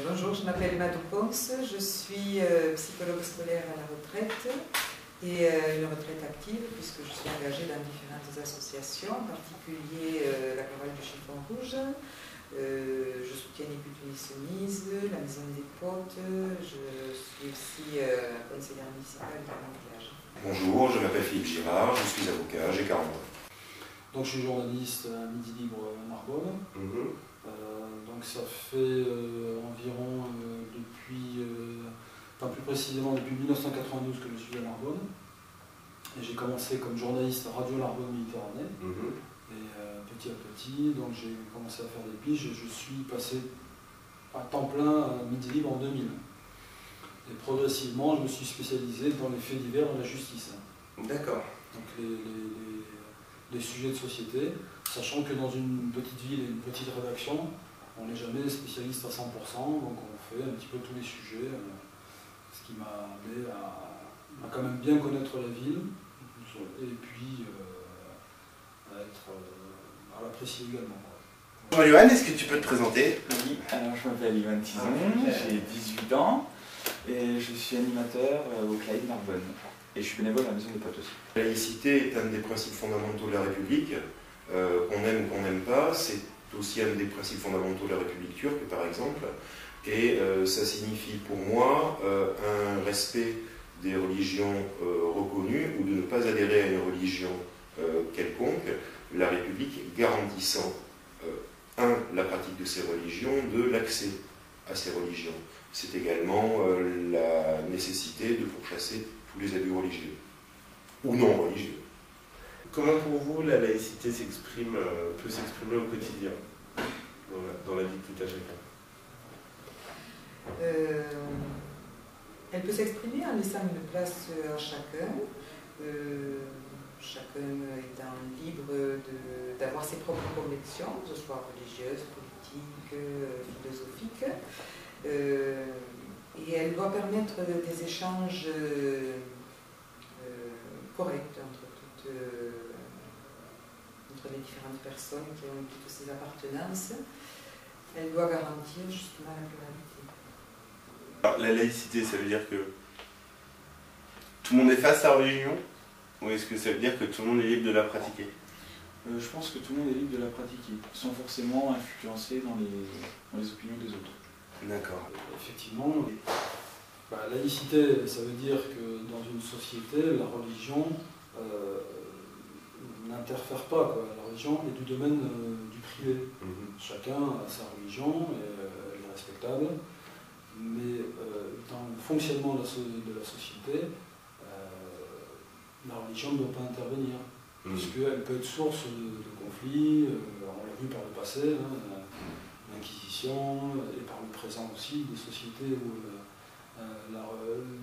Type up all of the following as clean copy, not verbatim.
Bonjour, je m'appelle Madou Ponce, je suis psychologue scolaire à la retraite et une retraite active puisque je suis engagée dans différentes associations, en particulier la Chorale du Chiffon Rouge. Je soutiens les Soumises, la Maison des Potes, je suis aussi conseillère municipale de Montréal. Bonjour, je m'appelle Philippe Girard, je suis avocat, j'ai 40 ans. Donc je suis journaliste à Midi Libre Narbonne. Donc ça fait environ depuis, enfin plus précisément depuis 1992 que je suis à Narbonne. Et j'ai commencé comme journaliste à Radio Narbonne Méditerranée. Et petit à petit, donc j'ai commencé à faire des piges et je suis passé à temps plein à Midi Libre en 2000. Et progressivement, je me suis spécialisé dans les faits divers et la justice. D'accord. Donc les sujets de société, sachant que dans une petite ville et une petite rédaction, on n'est jamais spécialiste à 100%, donc on fait un petit peu tous les sujets, ce qui m'a amené à quand même bien connaître la ville, et puis à l'apprécier également. Bon, Yoann, est-ce que tu peux te présenter? Oui, alors je m'appelle Yoann Tison, j'ai 18 ans et je suis animateur au CLAID Narbonne. Et je suis bénévole à la Maison des Potes aussi. La laïcité est un des principes fondamentaux de la République, qu'on aime ou qu'on n'aime pas, c'est aussi un des principes fondamentaux de la République turque par exemple, et ça signifie pour moi un respect des religions reconnues ou de ne pas adhérer à une religion quelconque, la République garantissant la pratique de ces religions, l'accès à ces religions. C'est également la nécessité de pourchasser tous les abus religieux, ou non religieux. Comment pour vous la laïcité peut s'exprimer au quotidien, dans la vie de tout à chacun? Elle peut s'exprimer en laissant une place à chacun, chacun étant libre d'avoir ses propres convictions, que ce soit religieuses, politiques, philosophiques. Et elle doit permettre des échanges corrects entre les différentes personnes qui ont toutes ces appartenances. Elle doit garantir justement la pluralité. Alors, la laïcité, ça veut dire que tout le monde est face à la religion, ou est-ce que ça veut dire que tout le monde est libre de la pratiquer? Je pense que tout le monde est libre de la pratiquer, sans forcément influencer dans les opinions des autres. D'accord. Effectivement, la laïcité, ça veut dire que dans une société, la religion n'interfère pas. La religion est du domaine du privé. Chacun a sa religion, elle est respectable, mais dans le fonctionnement de la société, la religion ne doit pas intervenir, puisqu'elle peut être source de conflits, on l'a vu par le passé, l'Inquisition, et par le présent aussi, des sociétés où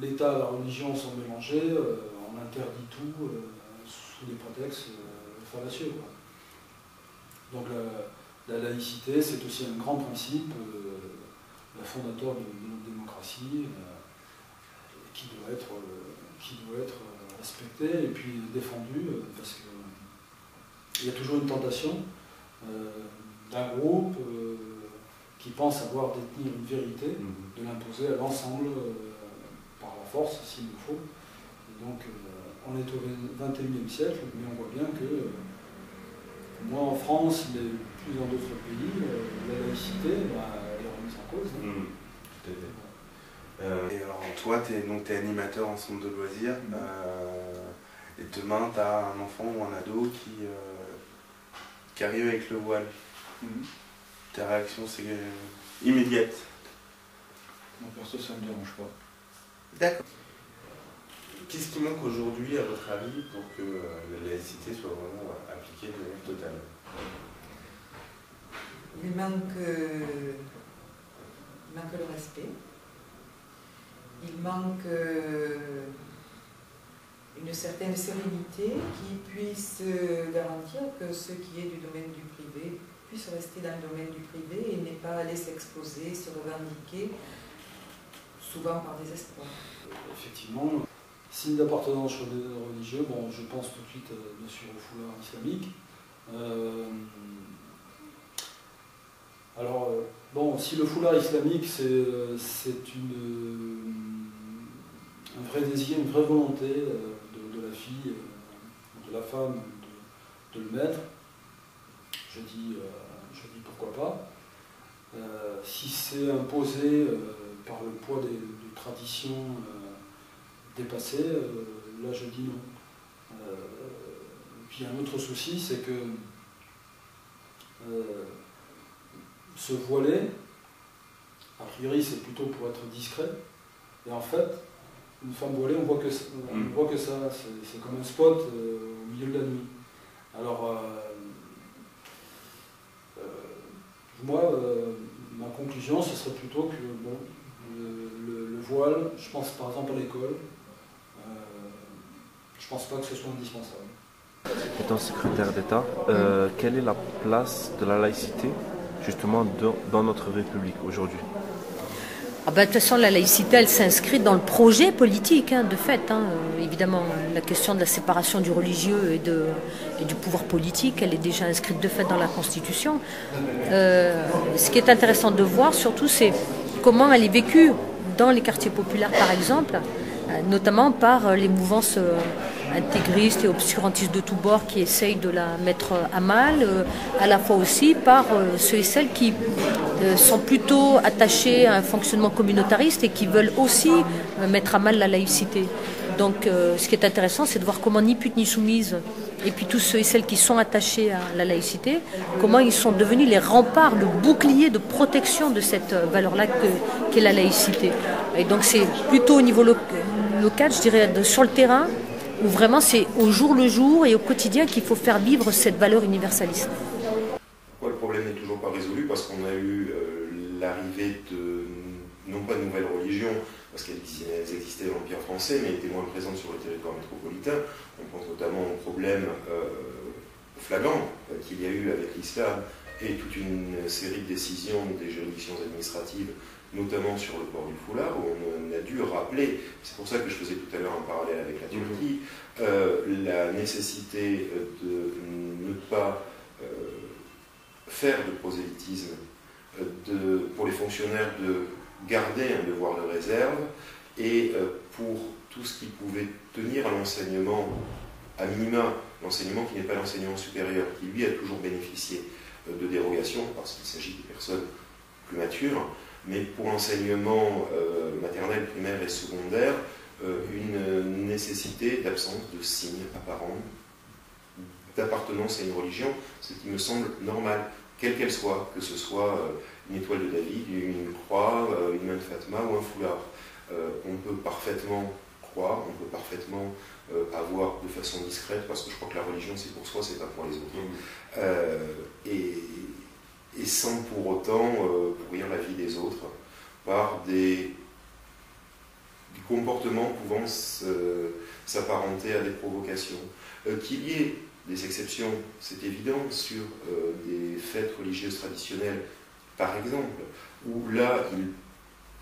l'État et la religion sont mélangés, on interdit tout sous des prétextes fallacieux. Donc la laïcité, c'est aussi un grand principe, fondateur de notre démocratie, qui doit être respecté et puis défendu, parce qu'il y a toujours une tentation d'un groupe qui pense avoir détenir une vérité, de l'imposer à l'ensemble par la force, s'il le faut. Et donc, on est au XXIe siècle, mais on voit bien que, moi en France, mais plus dans d'autres pays, la laïcité est remise en cause. Tout à fait. Et alors, toi, tu es animateur en centre de loisirs, et demain, tu as un enfant ou un ado qui arrive avec le voile. Ta réaction, c'est immédiate? Moi, perso, ça ne me dérange pas. D'accord. Qu'est-ce qui manque aujourd'hui, à votre avis, pour que la laïcité soit vraiment appliquée de manière totale? Il manque le respect. Il manque une certaine sérénité qui puisse garantir que ce qui est du domaine du privé puisse rester dans le domaine du privé et n'est pas aller s'exposer, se revendiquer, souvent par des espoirs. Effectivement, signe d'appartenance religieux, bon, je pense tout de suite bien sûr au foulard islamique. Alors, bon, si le foulard islamique, c'est un vrai désir, une vraie volonté de la fille, de la femme, de le mettre, je dis pourquoi pas. Si c'est imposé par le poids des traditions dépassées, là je dis non. Puis un autre souci, c'est que se voiler, a priori c'est plutôt pour être discret, et en fait, une femme voilée, on voit que ça, c'est comme un spot au milieu de la nuit. Alors, moi, ma conclusion, ce serait plutôt que bon, le voile, je pense par exemple à l'école, je pense pas que ce soit indispensable. Étant secrétaire d'État, quelle est la place de la laïcité justement dans notre République aujourd'hui? Ah ben, de toute façon, la laïcité, elle s'inscrit dans le projet politique, hein, de fait. Hein. Évidemment, la question de la séparation du religieux et du pouvoir politique, elle est déjà inscrite de fait dans la Constitution. Ce qui est intéressant de voir, surtout, c'est comment elle est vécue dans les quartiers populaires, par exemple, notamment par les mouvances intégristes et obscurantistes de tous bords qui essayent de la mettre à mal, à la fois aussi par ceux et celles qui sont plutôt attachés à un fonctionnement communautariste et qui veulent aussi mettre à mal la laïcité. Donc ce qui est intéressant, c'est de voir comment Ni Putes Ni Soumises et puis tous ceux et celles qui sont attachés à la laïcité, comment ils sont devenus les remparts, le bouclier de protection de cette valeur-là qu'est la laïcité. Et donc c'est plutôt au niveau local, je dirais, sur le terrain, où vraiment c'est au jour le jour et au quotidien qu'il faut faire vivre cette valeur universaliste. Pourquoi le problème n'est toujours pas résolu? Parce qu'on a eu l'arrivée de, non pas de nouvelles religions, parce qu'elles existaient dans l'Empire français, mais étaient moins présentes sur le territoire métropolitain. On pense notamment au problème flagrant qu'il y a eu avec l'islam et toute une série de décisions des juridictions administratives, notamment sur le port du foulard, où on a dû rappeler, c'est pour ça que je faisais tout à l'heure un parallèle avec la Turquie, la nécessité de ne pas faire de prosélytisme pour les fonctionnaires, de garder un devoir de réserve, et pour tout ce qui pouvait tenir à l'enseignement, à minima, l'enseignement qui n'est pas l'enseignement supérieur, qui lui a toujours bénéficié de dérogations, parce qu'il s'agit de personnes plus matures, mais pour l'enseignement maternel, primaire et secondaire, une nécessité d'absence de signes apparents d'appartenance à une religion, ce qui me semble normal, quelle qu'elle soit, que ce soit une étoile de David, une croix, une main de Fatma ou un foulard. On peut parfaitement croire, on peut parfaitement avoir de façon discrète, parce que je crois que la religion c'est pour soi, c'est pas pour les autres. Et sans pour autant pourrir la vie des autres par des comportements pouvant s'apparenter à des provocations. Qu'il y ait des exceptions, c'est évident, sur des fêtes religieuses traditionnelles, par exemple, où là,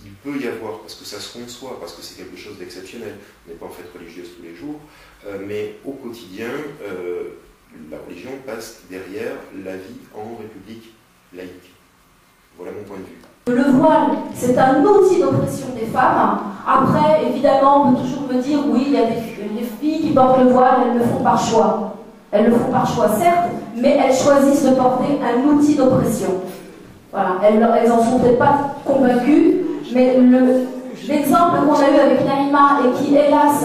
il peut y avoir, parce que ça se conçoit, parce que c'est quelque chose d'exceptionnel, on n'est pas en fête religieuse tous les jours, mais au quotidien, la religion passe derrière la vie en république laïque. Voilà mon point de vue. Le voile, c'est un outil d'oppression des femmes. Après, évidemment, on peut toujours me dire, oui, il y a des filles qui portent le voile, elles le font par choix. Elles le font par choix, certes, mais elles choisissent de porter un outil d'oppression. Voilà, elles n'en sont peut-être pas convaincues, mais l'exemple qu'on a eu avec Naïma et qui, hélas,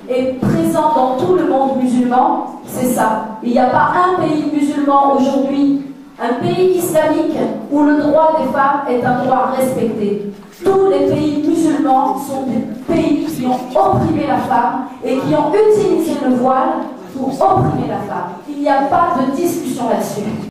est présent dans tout le monde musulman, c'est ça. Il n'y a pas un pays musulman aujourd'hui, un pays islamique, où le droit des femmes est un droit respecté. Tous les pays musulmans sont des pays qui ont opprimé la femme et qui ont utilisé le voile pour opprimer la femme. Il n'y a pas de discussion là-dessus.